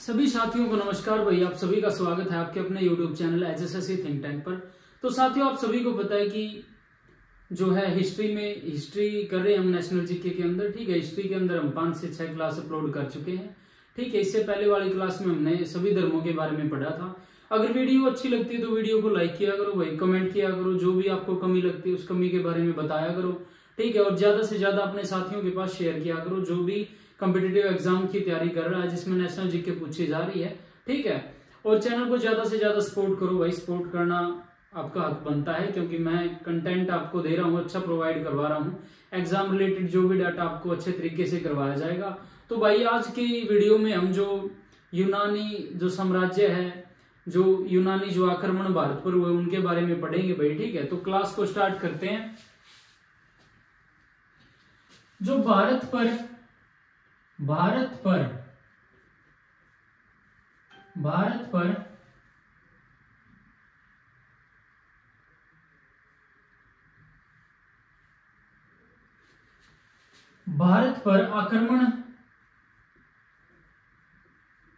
सभी साथियों को नमस्कार भाई। आप सभी का स्वागत है आपके अपने YouTube channel HSSC think tank पर। तो साथियों, आप सभी को पता है कि जो है हिस्ट्री कर रहे हैं हम नेशनल जीके के अंदर। ठीक है, हिस्ट्री के अंदर हम 5 से 6 क्लास अपलोड कर चुके हैं। ठीक है, इससे पहले वाली क्लास में हमने सभी धर्मों के बारे में पढ़ा था। अगर वीडियो अच्छी लगती है तो वीडियो को लाइक किया करो भाई, कमेंट किया करो, जो भी आपको कमी लगती है उस कमी के बारे में बताया करो। ठीक है, और ज्यादा से ज्यादा अपने साथियों के पास शेयर किया करो जो भी कॉम्पिटिटिव एग्जाम की तैयारी कर रहा है जिसमें नेशनल जीके पूछी जा रही है। ठीक है, और चैनल को ज्यादा से ज्यादा सपोर्ट करो भाई। सपोर्ट करना आपका हक बनता है क्योंकि मैं कंटेंट आपको दे रहा हूँ, अच्छा प्रोवाइड करवा रहा हूँ। एग्जाम रिलेटेड जो भी डाटा आपको अच्छे तरीके से करवाया जाएगा। तो भाई आज की वीडियो में हम जो यूनानी जो साम्राज्य है, जो यूनानी जो आक्रमण भारत पर हुए उनके बारे में पढ़ेंगे भाई। ठीक है, तो क्लास को स्टार्ट करते हैं। जो भारत पर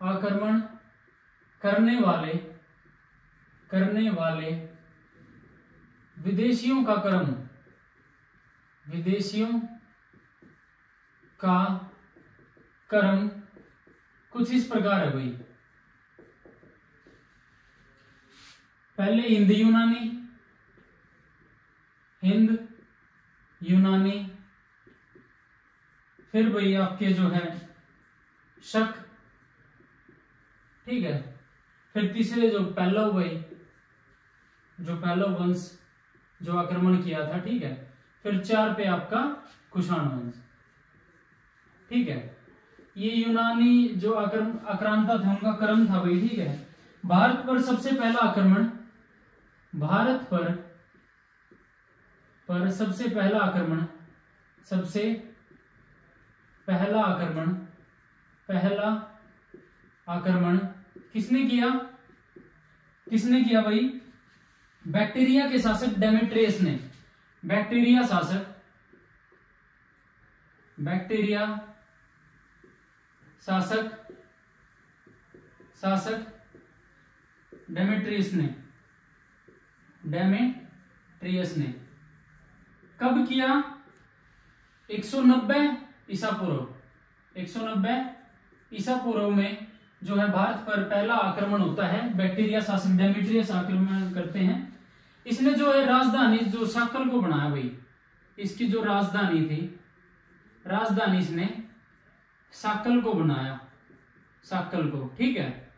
आक्रमण करने वाले विदेशियों का क्रम कुछ इस प्रकार है भाई। पहले हिंद यूनानी, फिर भाई आपके जो है शक। ठीक है, फिर तीसरे जो पल्लव भाई, जो पल्लव वंश जो आक्रमण किया था। ठीक है, फिर 4 पे आपका कुषाण वंश। ठीक है, ये यूनानी जो आक्रांता थे उनका क्रम था भाई। ठीक है, भारत पर सबसे पहला आक्रमण, सबसे पहला आक्रमण किसने किया भाई? बैक्टीरिया के शासक डेमेट्रियस ने। बैक्टीरिया शासक डेमेट्रियस ने कब किया? 190 ईसा पूर्व में जो है भारत पर पहला आक्रमण होता है। बैक्टीरिया शासक डेमेट्रियस आक्रमण करते हैं। इसने जो है राजधानी जो शाकल को बनाया भाई। इसकी जो राजधानी थी, राजधानी इसने शाकल को बनाया, शाकल को। ठीक है,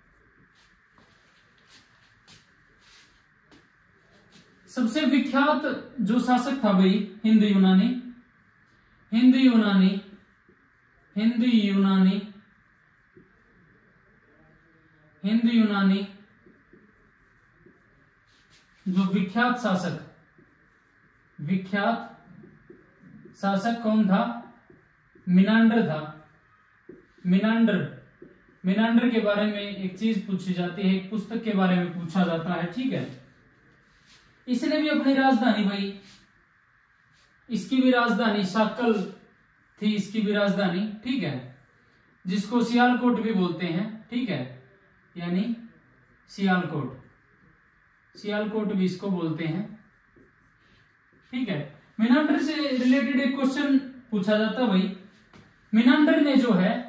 सबसे विख्यात जो शासक था भाई हिंद यूनानी जो विख्यात शासक कौन था? मिनांडर था। मिनांडर के बारे में एक चीज पूछी जाती है, एक पुस्तक के बारे में पूछा जाता है। ठीक है, इसने भी अपनी राजधानी भाई, इसकी भी राजधानी शाकल थी, इसकी भी राजधानी। ठीक है, जिसको सियालकोट भी बोलते हैं। ठीक है, यानी सियालकोट भी इसको बोलते हैं। ठीक है, मिनांडर से रिलेटेड एक क्वेश्चन पूछा जाता भाई। मिनांडर ने जो है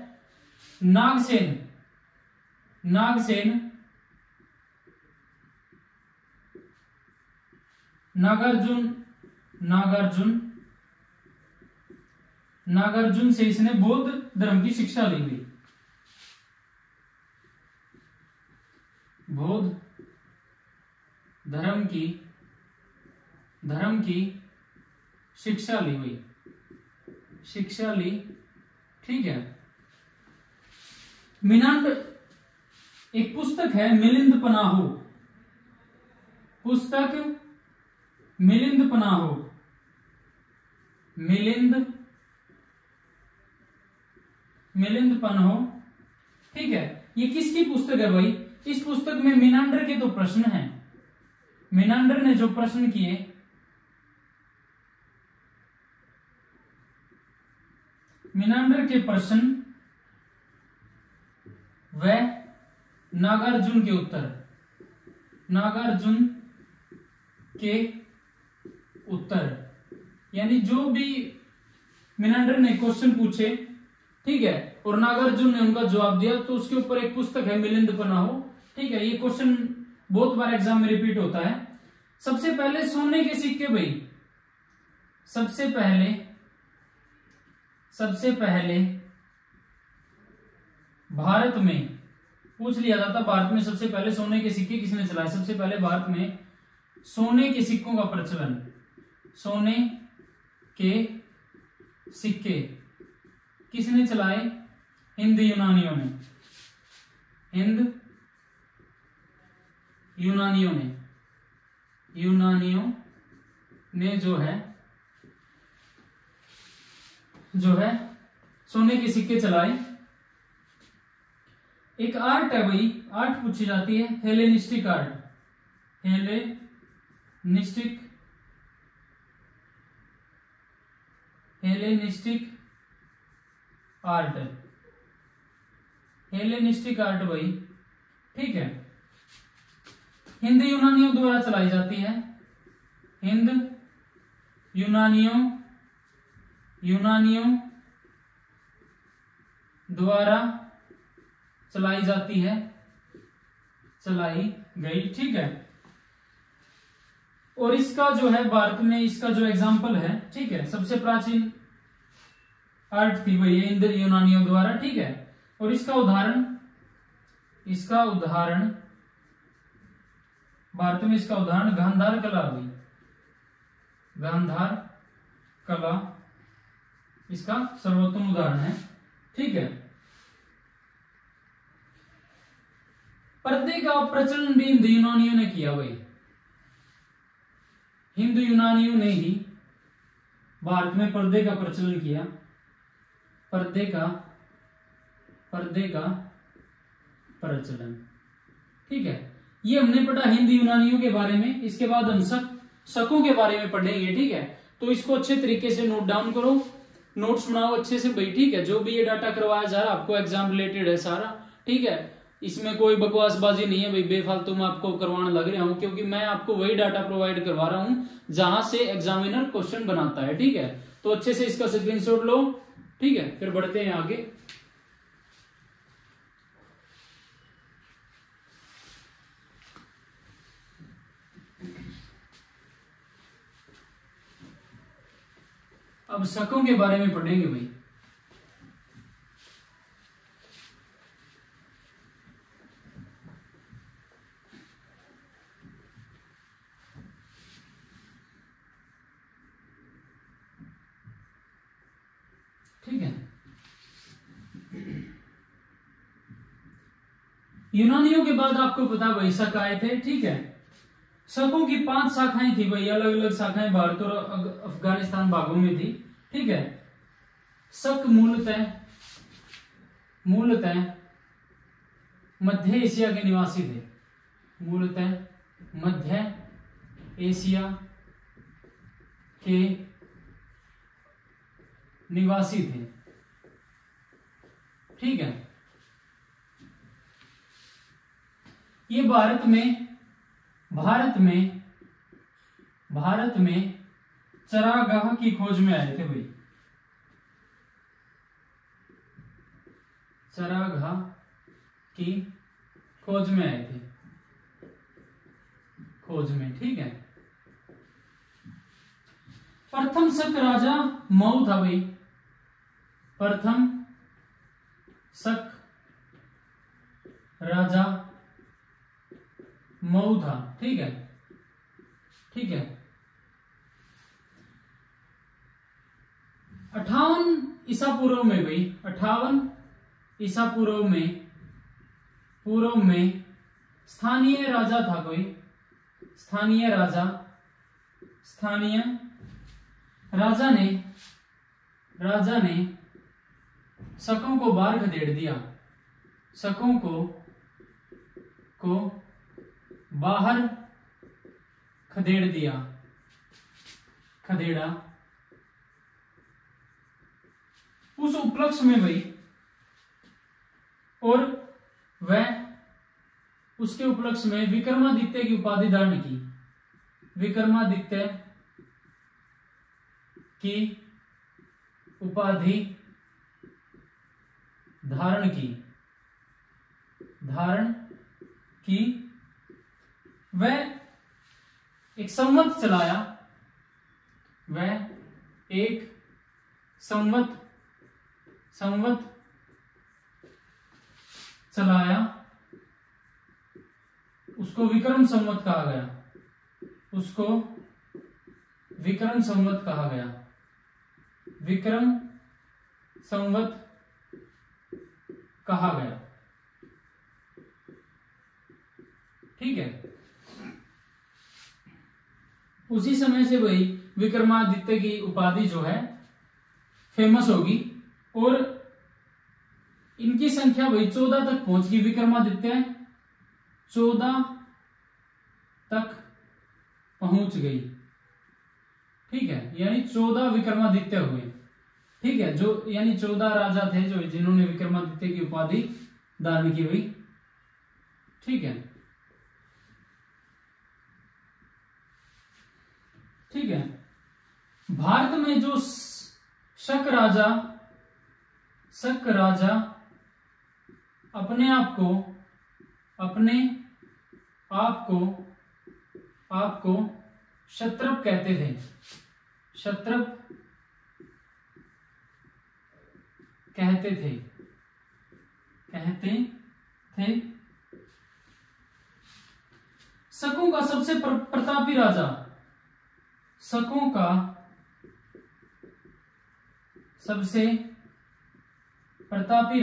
नागार्जुन से इसने बौद्ध धर्म की शिक्षा ली हुई। बौद्ध धर्म की शिक्षा ली। ठीक है, मिनांडर एक पुस्तक है मिलिंद पन्हो। ठीक है, ये किसकी पुस्तक है भाई? इस पुस्तक में मिनांडर के तो प्रश्न हैं। मिनांडर ने जो प्रश्न किए, मिनांडर के प्रश्न वह नागार्जुन के उत्तर, नागार्जुन के उत्तर, यानी जो भी मिनांडर ने क्वेश्चन पूछे, ठीक है, और नागार्जुन ने उनका जवाब दिया, तो उसके ऊपर एक पुस्तक है मिलिंद पन्हाओ, ठीक है। ये क्वेश्चन बहुत बार एग्जाम में रिपीट होता है। सबसे पहले सोने के सिक्के भाई, सबसे पहले भारत में पूछ लिया जाता, भारत में सबसे पहले सोने के सिक्के किसने चलाए? सबसे पहले भारत में सोने के सिक्कों का प्रचलन, सोने के सिक्के किसने चलाए? हिंद यूनानियों ने, हिंद यूनानियों ने जो है सोने के सिक्के चलाए। एक आर्ट है भाई, आर्ट पूछी जाती है, Hellenistic art, Hellenistic art, Hellenistic art भाई, ठीक है, हिंद यूनानियों द्वारा चलाई जाती है, हिंद यूनानियों द्वारा चलाई जाती है, चलाई गई, ठीक है। और इसका जो है भारत में इसका जो एग्जाम्पल है, ठीक है, सबसे प्राचीन आर्ट थी वही हिंद यूनानियों द्वारा, ठीक है। और इसका उदाहरण भारत में इसका उदाहरण गांधार कला हुई, गांधार कला इसका सर्वोत्तम उदाहरण है, ठीक है। पर्दे का प्रचलन भी हिंदू यूनानियों ने किया भाई, हिंदू यूनानियों ने ही भारत में पर्दे का प्रचलन किया, पर्दे का प्रचलन, ठीक है। ये हमने पढ़ा हिंदू यूनानियों के बारे में। इसके बाद हम शकों के बारे में पढ़ेंगे, ठीक है। तो इसको अच्छे तरीके से नोट डाउन करो, नोट्स बनाओ अच्छे से भाई, ठीक है। जो भी ये डाटा करवाया जा रहा है आपको एग्जाम रिलेटेड है सारा, ठीक है। इसमें कोई बकवासबाजी नहीं है भाई, बेफालतू मैं आपको करवाने लग रहा हूं, क्योंकि मैं आपको वही डाटा प्रोवाइड करवा रहा हूं जहां से एग्जामिनर क्वेश्चन बनाता है, ठीक है। तो अच्छे से इसका स्क्रीनशॉट लो, ठीक है। फिर बढ़ते हैं आगे। अब शकों के बारे में पढ़ेंगे भाई। ठीक है, यूनानियों के बाद आपको पता भाई शक आए थे, ठीक है। शकों की 5 शाखाएं थी भाई, अलग अलग शाखाएं भारत और अफगानिस्तान भागों में थी, ठीक है। शक मूलतः मध्य एशिया के निवासी थे, मूलतः मध्य एशिया के निवासी थे, ठीक है। ये भारत में चरागाह की खोज में आए थे भाई, चरागाह की खोज में आए थे, खोज में, ठीक है। प्रथम शक राजा मऊ था भाई, प्रथम शक राजा मऊ था, ठीक है, ठीक है। 58 ईसा पूर्व में भाई, 58 ईसा पूर्व में स्थानीय राजा था कोई, स्थानीय राजा ने शकों को बाहर खदेड़ दिया, शकों को बाहर खदेड़ दिया, खदेड़ा। उस उपलक्ष्य में भाई, और वह उसके उपलक्ष्य में विक्रमादित्य की उपाधि धारण की। विक्रमादित्य की उपाधि धारण की वह एक संवत चलाया। वह एक संवत चलाया। उसको विक्रम संवत कहा गया। उसको विक्रम संवत कहा गया। विक्रम संवत कहा गया। ठीक है। उसी समय से वही विक्रमादित्य की उपाधि जो है फेमस होगी और इनकी संख्या वही 14 तक पहुंच गई। विक्रमादित्य 14 तक पहुंच गई। ठीक है, यानी 14 विक्रमादित्य हुए। ठीक है, जो यानी 14 राजा थे जो जिन्होंने विक्रमादित्य की उपाधि धारण की हुई। ठीक है, ठीक है। भारत में जो शक राजा अपने आप को क्षत्रप कहते थे। क्षत्रप कहते थे। शकों का सबसे प्रतापी राजा, शकों का सबसे प्रतापी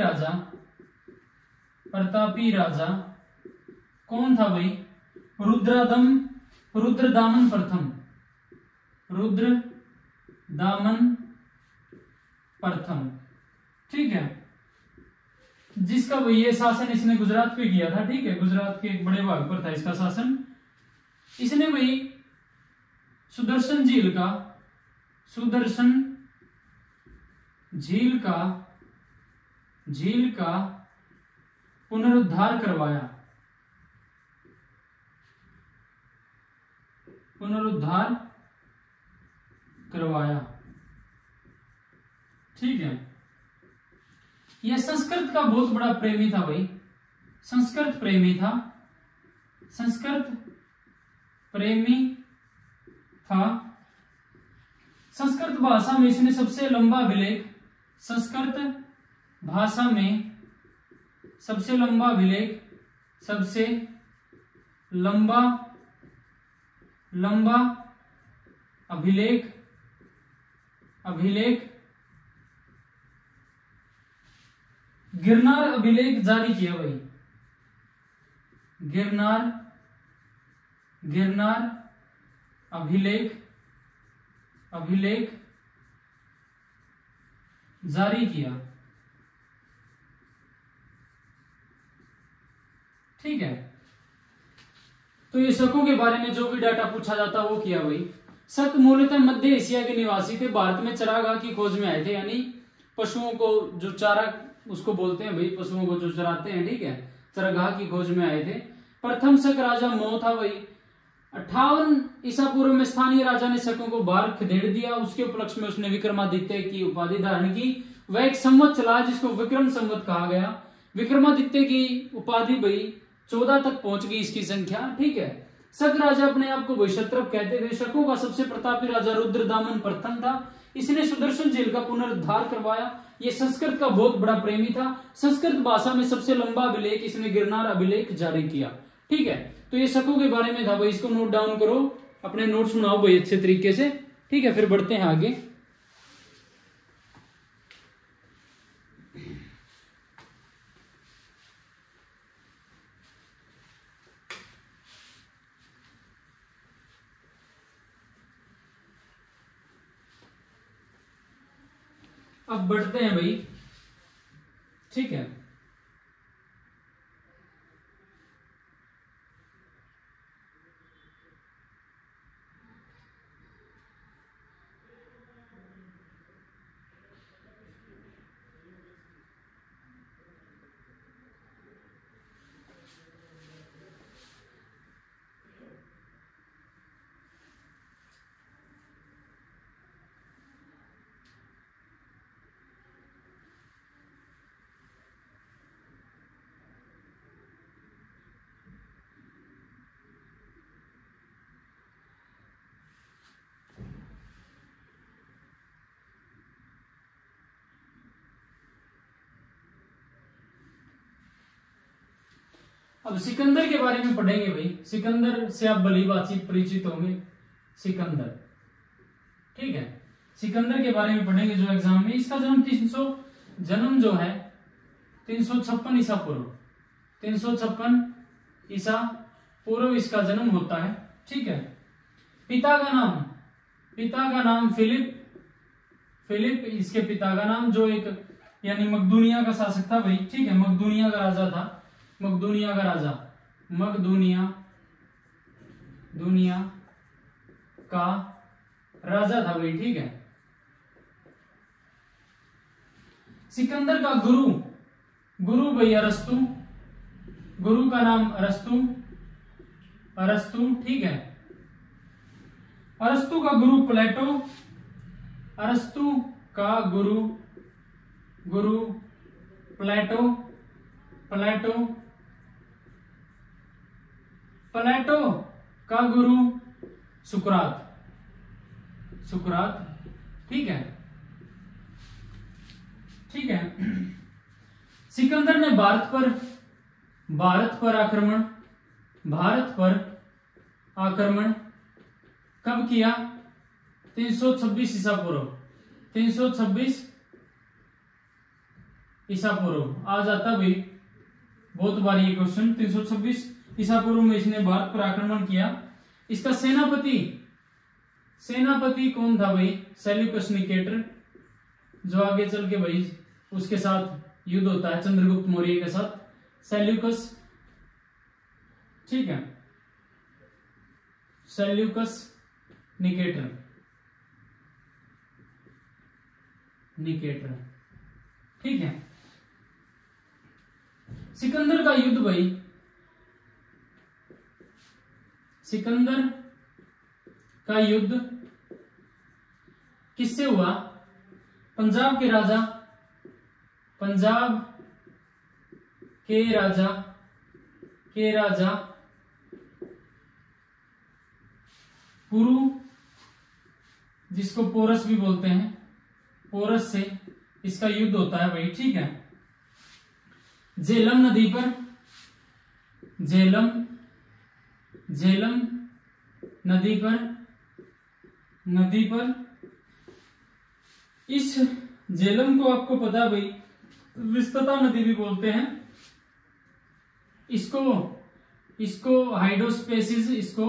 राजा कौन था भाई? रुद्रदामन प्रथम। ठीक है, जिसका भाई ये शासन इसने गुजरात पे किया था। ठीक है, गुजरात के एक बड़े भाग पर था इसका शासन। इसने भाई सुदर्शन झील का पुनरुद्धार करवाया। ठीक है, यह संस्कृत का बहुत बड़ा प्रेमी था भाई। संस्कृत प्रेमी था। संस्कृत भाषा में इसने सबसे लंबा अभिलेख, सबसे लंबा अभिलेख गिरनार अभिलेख जारी किया भाई। गिरनार अभिलेख जारी किया। ठीक है, तो ये शकों के बारे में जो भी डाटा पूछा जाता वो किया भाई। शक मूलतः मध्य एशिया के निवासी थे। भारत में चरागाह की खोज में आए थे, यानी पशुओं को जो चारा उसको बोलते हैं भाई, पशुओं को जो चराते हैं। ठीक है, चरागाह की खोज में आए थे। प्रथम शक राजा मोह था भाई। 58 ईसा पूर्व में स्थानीय राजा ने शकों को बाहर खदेड़ दिया। उसके उपलक्ष्य में उसने विक्रमादित्य की उपाधि धारण की। वह एक संवत चला जिसको विक्रम संवत कहा गया। विक्रमादित्य की उपाधि भाई 14 तक पहुंच गई इसकी संख्या। ठीक है, शक राजा अपने आप को भाई क्षत्रप कहते थे। शकों का सबसे प्रतापी राजा रुद्रदामन प्रथम था। इसने सुदर्शन झील का पुनरुद्धार करवाया। यह संस्कृत का बहुत बड़ा प्रेमी था। संस्कृत भाषा में सबसे लंबा अभिलेख इसने गिरनार अभिलेख जारी किया। ठीक है, तो ये शकों के बारे में था भाई। इसको नोट डाउन करो, अपने नोट्स बनाओ भाई अच्छे तरीके से। ठीक है, फिर बढ़ते हैं आगे। अब बढ़ते हैं भाई। ठीक है, अब सिकंदर के बारे में पढ़ेंगे भाई। सिकंदर से आप भली बातचीत परिचित होंगे। सिकंदर, ठीक है, सिकंदर के बारे में पढ़ेंगे जो एग्जाम में। इसका जन्म जो है 356 ईसा पूर्व, 356 ईसा पूर्व इसका जन्म होता है, ठीक है। पिता का नाम फिलिप इसके पिता का नाम, जो एक यानी मकदूनिया का शासक था भाई, ठीक है, मकदूनिया का राजा था, मकदूनिया का राजा, दुनिया का राजा था भाई, ठीक है। सिकंदर का गुरु भाई अरस्तु, गुरु का नाम अरस्तु, ठीक है। अरस्तु का गुरु प्लेटो, अरस्तु का गुरु प्लेटो का गुरु सुकरात, ठीक है, ठीक है। सिकंदर ने भारत पर आक्रमण कब किया? 326 ईसा पूर्व, 326 ईसा पूर्व आ जाता भाई, बहुत बार ये क्वेश्चन। 326 ईसा पूर्व में इसने भारत पर आक्रमण किया। इसका सेनापति कौन था भाई? सेल्यूकस निकेटर, जो आगे चल के भाई उसके साथ युद्ध होता है चंद्रगुप्त मौर्य के साथ, सेल्यूकस, ठीक है, सेल्यूकस निकेटर, ठीक है। सिकंदर का युद्ध भाई, सिकंदर का युद्ध किससे हुआ? पंजाब के राजा पुरु, जिसको पोरस भी बोलते हैं, पोरस से इसका युद्ध होता है भाई, ठीक है। झेलम नदी पर इस झेलम को आपको पता है भाई विस्तता नदी भी बोलते हैं। इसको हाइड्रोस्पेसिस, इसको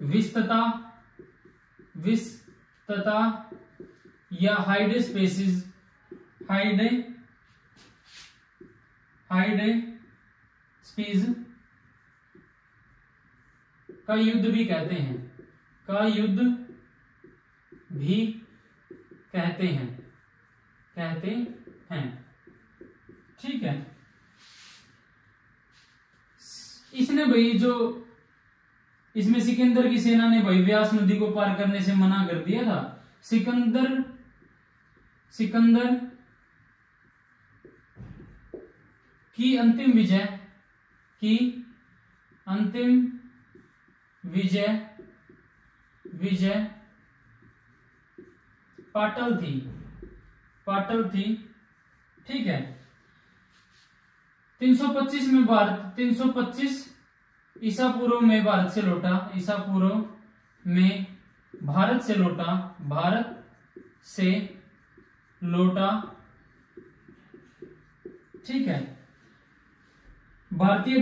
विस्तता या हाइडेस्पेसिस, हाइडेस्पेस का युद्ध भी कहते हैं, ठीक है। इसने भाई जो इसमें सिकंदर की सेना ने भाई व्यास नदी को पार करने से मना कर दिया था। सिकंदर की अंतिम विजय पाटल थी, ठीक है। 325 ईसा पूर्व में भारत से लौटा, ठीक है। भारतीय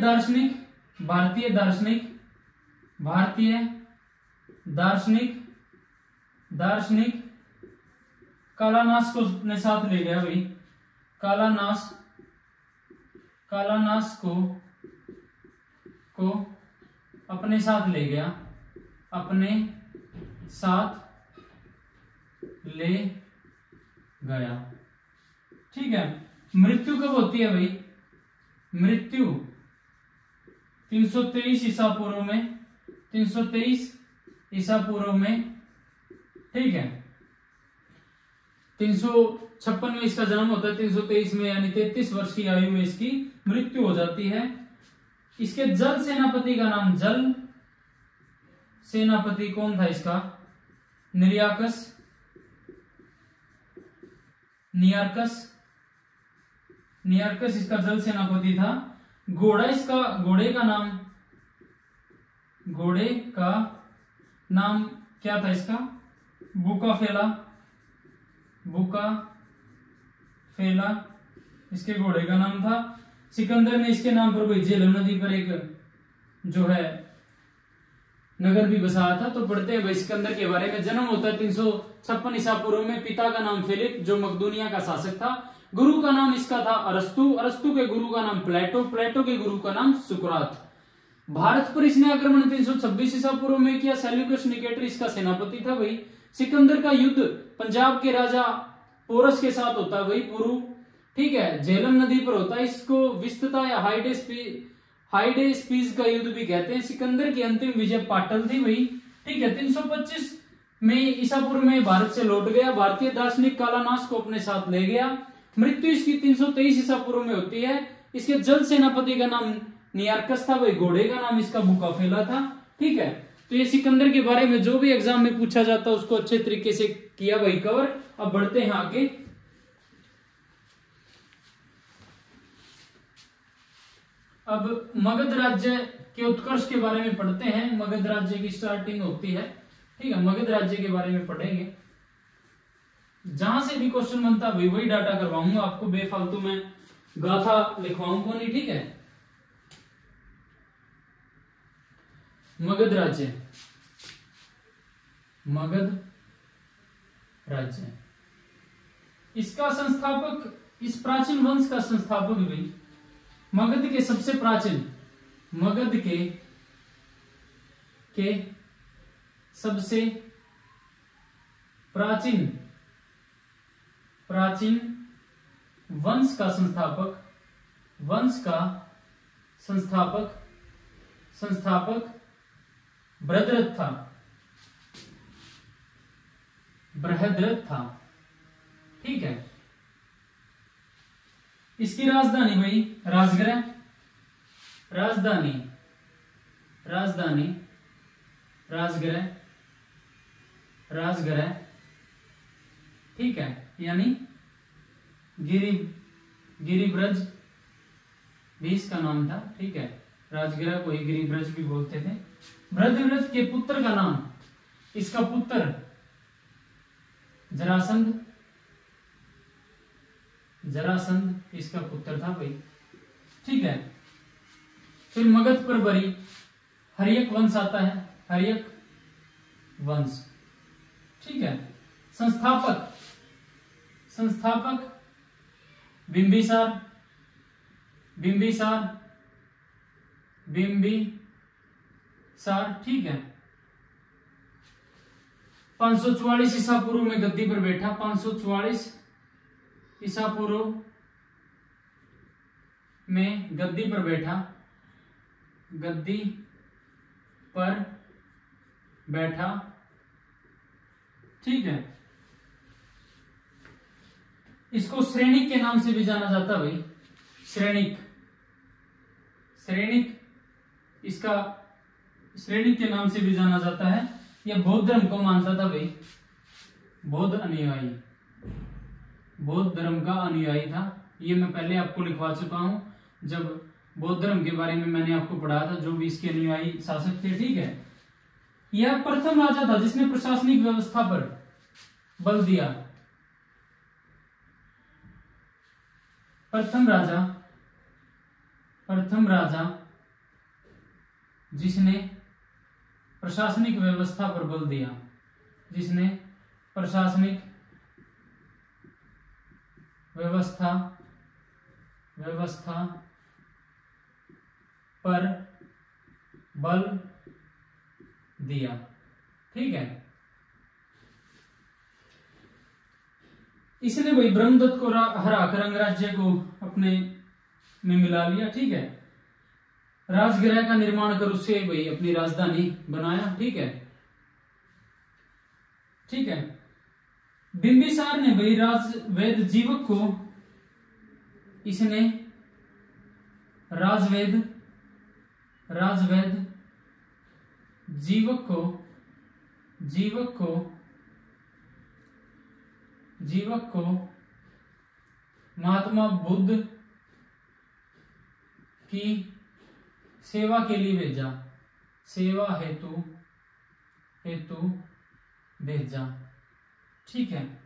दार्शनिक कालानास को अपने साथ ले गया भाई, कालानास को अपने साथ ले गया, ठीक है। मृत्यु कब होती है भाई? मृत्यु 323 ईसा पूर्व में, 323 ईसा पूर्व में, ठीक है। 356 में इसका जन्म होता है, 323 में यानी 33 वर्ष की आयु में इसकी मृत्यु हो जाती है। इसके जल सेनापति का नाम, जल सेनापति कौन था इसका? नियार्कस इसका जल सेनापति था। घोड़े का नाम क्या था इसका? बुकाफेला इसके घोड़े का नाम था। सिकंदर ने इसके नाम पर भाई झेलम नदी पर एक जो है नगर भी बसाया था। तो पढ़ते हैं भाई सिकंदर के बारे में। जन्म होता है 356 ईसा पूर्व में। पिता का नाम फिलिप जो मकदूनिया का शासक था। गुरु का नाम इसका था अरस्तु के गुरु का नाम प्लेटो के गुरु का नाम सुकरात। भारत पर इसने आक्रमण 326 ईसा पूर्व में किया। सेल्यूकस निकेटर इसका सेनापति था भाई। सिकंदर का युद्ध पंजाब के राजा पोरस के साथ होता है भाई पुरु, ठीक है, झेलम नदी पर होता है। इसको विस्तता या हाइडेस्पीज का युद्ध भी कहते हैं। सिकंदर की अंतिम विजय पाटल थी भाई, ठीक है। 325 में ईसा पूर्व में भारत से लौट गया। भारतीय दार्शनिक कालानाश को अपने साथ ले गया। मृत्यु इसकी 323 ईसा पूर्व में होती है। इसके जल सेनापति का नाम नियार्कस था भाई। घोड़े का नाम इसका बुकाफेला था, ठीक है। तो ये सिकंदर के बारे में जो भी एग्जाम में पूछा जाता है उसको अच्छे तरीके से किया भाई कवर। अब बढ़ते हैं आगे। अब मगध राज्य के उत्कर्ष के बारे में पढ़ते हैं। मगध राज्य की स्टार्टिंग होती है, ठीक है। मगध राज्य के बारे में पढ़ेंगे। जहां से भी क्वेश्चन बनता है वही डाटा करवाऊंगा आपको, बेफालतू में गाथा लिखवाऊंगा नहीं, ठीक है। मगध राज्य इसका संस्थापक, इस प्राचीन वंश का संस्थापक भी मगध के सबसे प्राचीन, मगध के सबसे प्राचीन वंश का संस्थापक बृहद्रथ था, ठीक है। इसकी राजधानी भाई राजगृह, राजगृह, ठीक है, यानी गिरिब्रज भी इसका नाम था, ठीक है। राजगृह को गिरिब्रज भी बोलते थे। बृहद्रथ के पुत्र का नाम, इसका पुत्र जरासंध इसका पुत्र था भाई, ठीक है। फिर मगध पर बरी हर्यक वंश आता है, हर्यक वंश, ठीक है। संस्थापक बिंबिसार, ठीक है। 544 ईसा पूर्व में गद्दी पर बैठा। 544 ईसा पूर्व में गद्दी पर बैठा, ठीक है। इसको श्रेणिक के नाम से भी जाना जाता है भाई। श्रेणिक इसका श्रेणिक के नाम से भी जाना जाता है। यह बौद्ध धर्म को मानता था भाई, बौद्ध धर्म का अनुयायी था। ये मैं पहले आपको लिखवा चुका हूं जब बौद्ध धर्म के बारे में मैंने आपको पढ़ाया था, जो भी इसके अनुयायी शासक थे, ठीक है। यह प्रथम राजा था जिसने प्रशासनिक व्यवस्था पर बल दिया। प्रथम राजा जिसने प्रशासनिक व्यवस्था पर बल दिया, जिसने प्रशासनिक व्यवस्था पर बल दिया, ठीक है। इसने भाई ब्रह्मदत्त को हराकर अंगराज्य को अपने में मिला लिया, ठीक है। राजगृह का निर्माण कर उससे भाई अपनी राजधानी बनाया, ठीक है, ठीक है। बिंबिसार ने भाई राजवेद जीवक को, इसने राजवेद जीवक को महात्मा बुद्ध की सेवा के लिए भेजा, सेवा हेतु भेजा। ठीक है,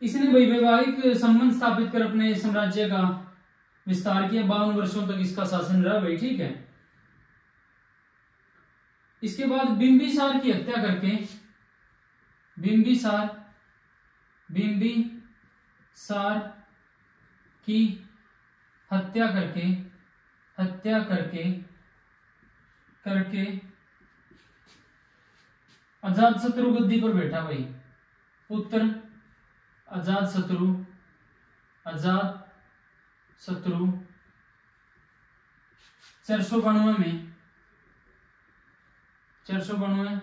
इसने वैवाहिक संबंध स्थापित कर अपने साम्राज्य का विस्तार किया। 52 वर्षों तक इसका शासन रहा भाई। ठीक है, इसके बाद बिंबिसार की हत्या करके, बिंबिसार की हत्या करके अजातशत्रु गद्दी पर बैठा भाई। पुत्र अजातशत्रु 492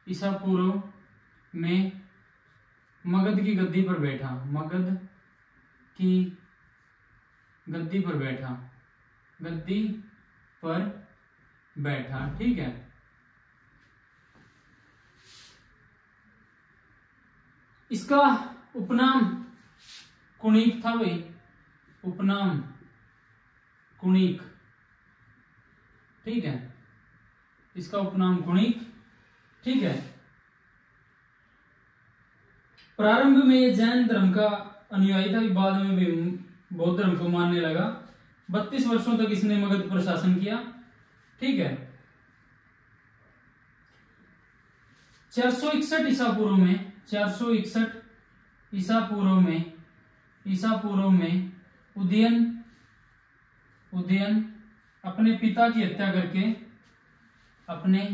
ईसा पूर्व में मगध की गद्दी पर बैठा, मगध की गद्दी पर बैठा। ठीक है, इसका उपनाम कुणिक था भाई, उपनाम कुणिक। ठीक है, इसका उपनाम कुणिक। ठीक है, प्रारंभ में ये जैन धर्म का अनुयायी था, बाद में भी बौद्ध धर्म को मानने लगा। 32 वर्षों तक इसने मगध पर शासन किया। ठीक है, 461 ईसा पूर्व में, 461 ईसा पूर्व में उदयन अपने पिता की हत्या करके, अपने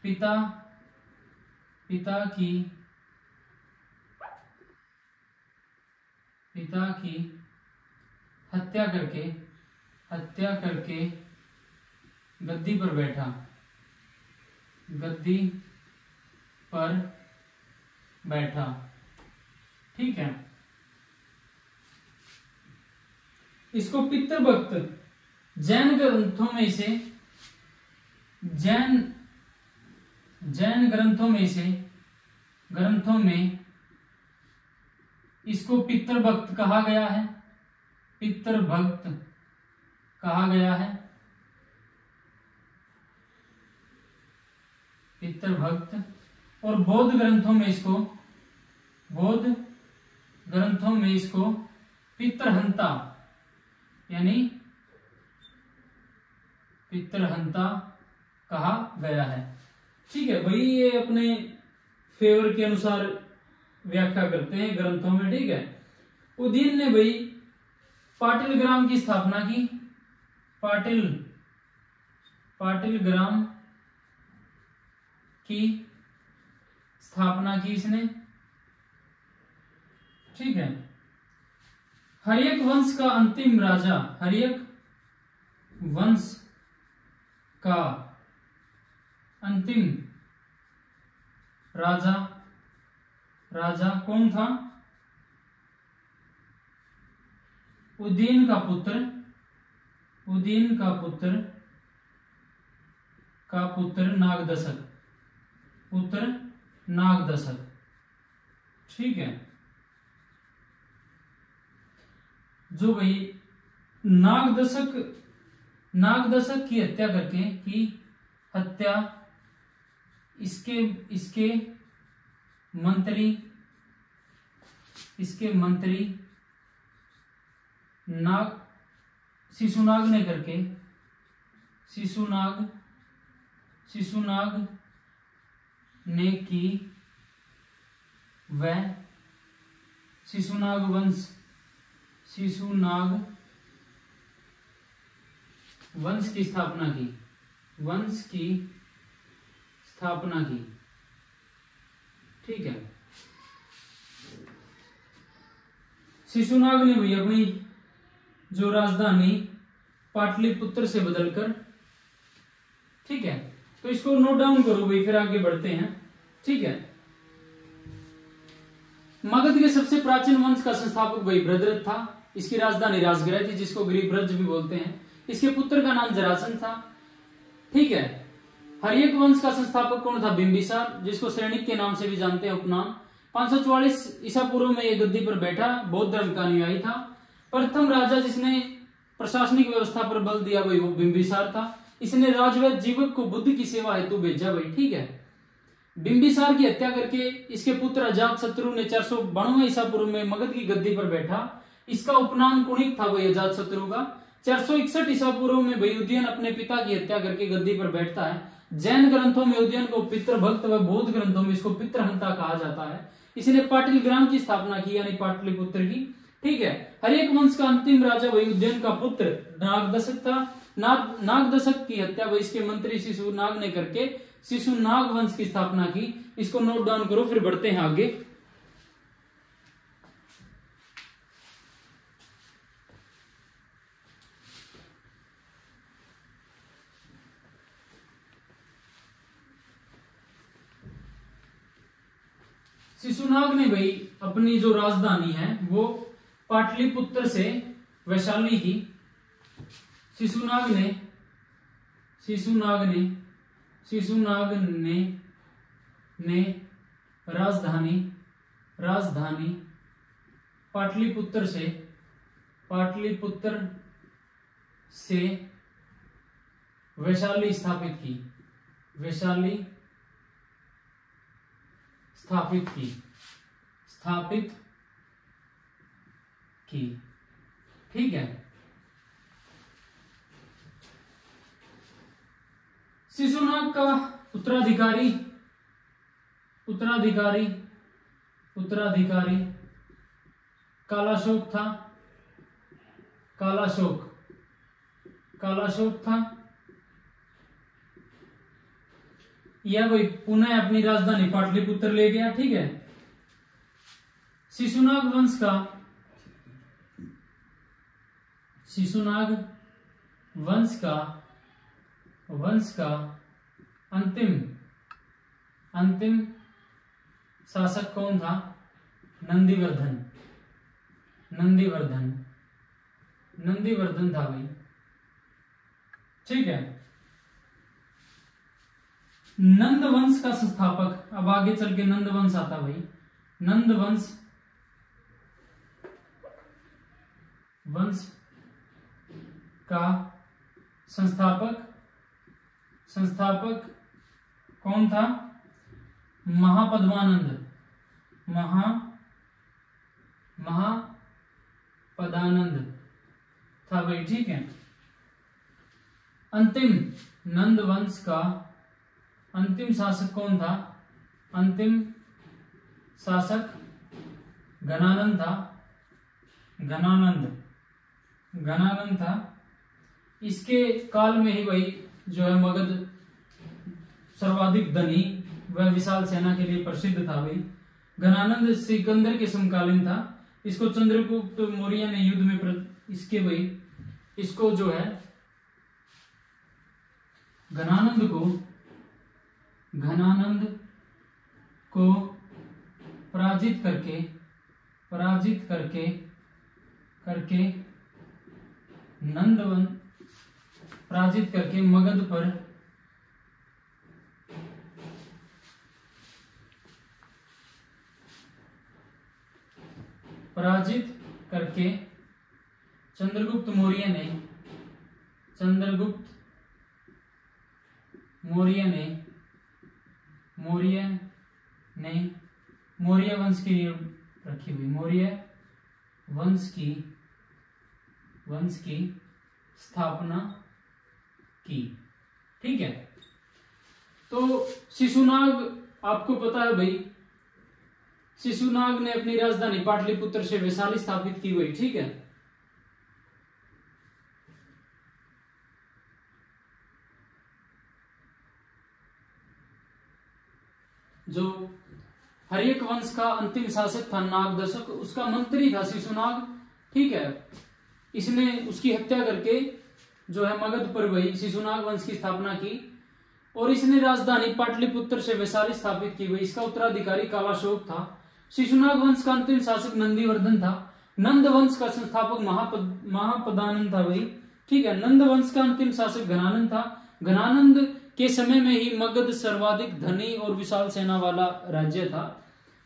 पिता की हत्या करके गद्दी पर बैठा। ठीक है, इसको पितृभक्त, जैन ग्रंथों में इसको पितृभक्त कहा गया है, पितृभक्त कहा गया है, पितृभक्त। और बौद्ध ग्रंथों में इसको पितृहंता, यानी पितृहंता कहा गया है। ठीक है भाई, ये अपने फेवर के अनुसार व्याख्या करते हैं ग्रंथों में। ठीक है, उदयन ने भाई पाटिल ग्राम की स्थापना की, पाटिल ग्राम की स्थापना की इसने। ठीक है, हर्यक वंश का अंतिम राजा, हर्यक वंश का अंतिम राजा कौन था? उदयन का पुत्र नागदशक। ठीक है, जो भाई नागदशक की हत्या करके इसके मंत्री शिशुनाग ने की। वह शिशुनाग वंश की स्थापना की। ठीक है, शिशुनाग ने भी अपनी जो राजधानी पाटलिपुत्र से बदलकर, ठीक है, तो इसको नोट डाउन करो भाई, फिर आगे बढ़ते हैं। ठीक है, मगध के सबसे प्राचीन वंश का संस्थापक भाई भद्रथ था। इसकी राजधानी राजगृह थी, जिसको गिरिब्रज भी बोलते हैं। इसके पुत्र का नाम जरासंध था। ठीक है, हर्यक वंश का संस्थापक कौन था? बिंबिसार, जिसको श्रेणिक के नाम से भी जानते हैं उपनाम। 544 ईसा पूर्व में यह गद्दी पर बैठा, बौद्ध धर्म का अनुयायी था। प्रथम राजा जिसने प्रशासनिक व्यवस्था पर बल दिया भाई वो बिंबिसार था। इसने राजवैद्य जीवक को बुद्ध की सेवा हेतु भेजा भाई, ठीक है। बिंबिसार की हत्या करके इसके पुत्र अजातशत्रु ने 492 ईसा पूर्व में मगध की गद्दी पर बैठा। इसका उपनाम कुणिक था भाई अजातशत्रु का। 461 ईसा पूर्व में भाई उदयन अपने पिता की हत्या करके गद्दी पर बैठता है। जैन ग्रंथों में उदयन को पितृभक्त व बौद्ध ग्रंथों में इसको पितृहंता कहा जाता है। इसने पाटलिग्राम की स्थापना की यानी पाटलिपुत्र की, ठीक है। हर्यक वंश का अंतिम राजा वही उदयन का पुत्र नागदशक था। नागदशक की हत्या वही इसके मंत्री शिशुनाग ने करके शिशुनाग वंश की स्थापना की। इसको नोट डाउन करो, फिर बढ़ते हैं आगे। शिशुनाग ने भाई अपनी जो राजधानी है वो पाटलिपुत्र से वैशाली की। शिशुनाग ने राजधानी पाटलिपुत्र से वैशाली स्थापित की, ठीक है। शिशुनाग का उत्तराधिकारी कालाशोक था। यह भाई पुनः अपनी राजधानी पाटलिपुत्र ले गया, ठीक है। शिशुनाग वंश का अंतिम शासक कौन था? नंदीवर्धन था भाई, ठीक है। नंद वंश का संस्थापक, अब आगे चल के नंद वंश आता भाई। नंद वंश का संस्थापक कौन था? महापद्मानंद था भाई, ठीक है। अंतिम नंद वंश का अंतिम शासक कौन था? अंतिम शासक घनानंद था। इसके काल में ही भाई जो है मगध सर्वाधिक धनी व विशाल सेना के लिए प्रसिद्ध था भाई। घनानंद सिकंदर के समकालीन था। इसको चंद्रगुप्त मौर्य ने युद्ध में इसको जो है घनानंद को पराजित करके मगध पर चंद्रगुप्त मौर्य वंश की रखी हुई, मौर्य वंश की स्थापना की, ठीक है। तो शिशुनाग आपको पता है भाई, शिशुनाग ने अपनी राजधानी पाटलिपुत्र से वैशाली स्थापित की हुई, ठीक है। जो हर्यक वंश का अंतिम शासक था नागदशक, उसका मंत्री था शिशुनाग, ठीक है। इसने उसकी हत्या करके जो है मगध पर वही शिशुनाग वंश की स्थापना की और इसने राजधानी पाटलिपुत्र से वैशाली स्थापित की हुई। इसका उत्तराधिकारी कालाशोक था। शिशुनाग वंश का अंतिम शासक नंदीवर्धन था। नंद वंश का संस्थापक महापदानंद था भाई, ठीक है। नंद वंश का अंतिम शासक घनानंद था। घनानंद के समय में ही मगध सर्वाधिक धनी और विशाल सेना वाला राज्य था।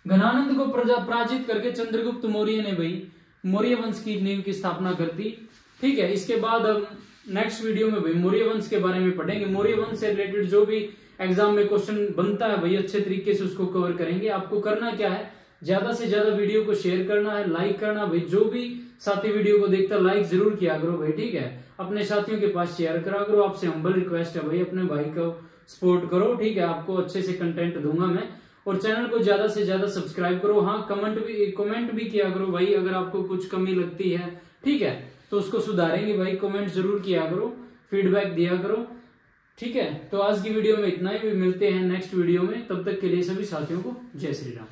घनानंद को पराजित करके चंद्रगुप्त मौर्य ने भाई मौर्य वंश की नींव की स्थापना कर दी। ठीक है, इसके बाद हम नेक्स्ट वीडियो में भाई मौर्य वंश के बारे में पढ़ेंगे। मौर्य वंश से रिलेटेड जो भी एग्जाम में क्वेश्चन बनता है भाई अच्छे तरीके से उसको कवर करेंगे। आपको करना क्या है, ज्यादा से ज्यादा वीडियो को शेयर करना है, लाइक करना भाई। जो भी साथी वीडियो को देखता है लाइक जरूर किया करो भाई। ठीक है, अपने साथियों के पास शेयर करा करो। आपसे हम्बल रिक्वेस्ट है भाई, अपने भाई को सपोर्ट करो। ठीक है, आपको अच्छे से कंटेंट दूंगा मैं। और चैनल को ज्यादा से ज्यादा सब्सक्राइब करो। हाँ, कमेंट भी किया करो भाई, अगर आपको कुछ कमी लगती है ठीक है तो उसको सुधारेंगे भाई। कमेंट जरूर किया करो, फीडबैक दिया करो। ठीक है, तो आज की वीडियो में इतना ही, भी मिलते हैं नेक्स्ट वीडियो में। तब तक के लिए सभी साथियों को जय श्री राम।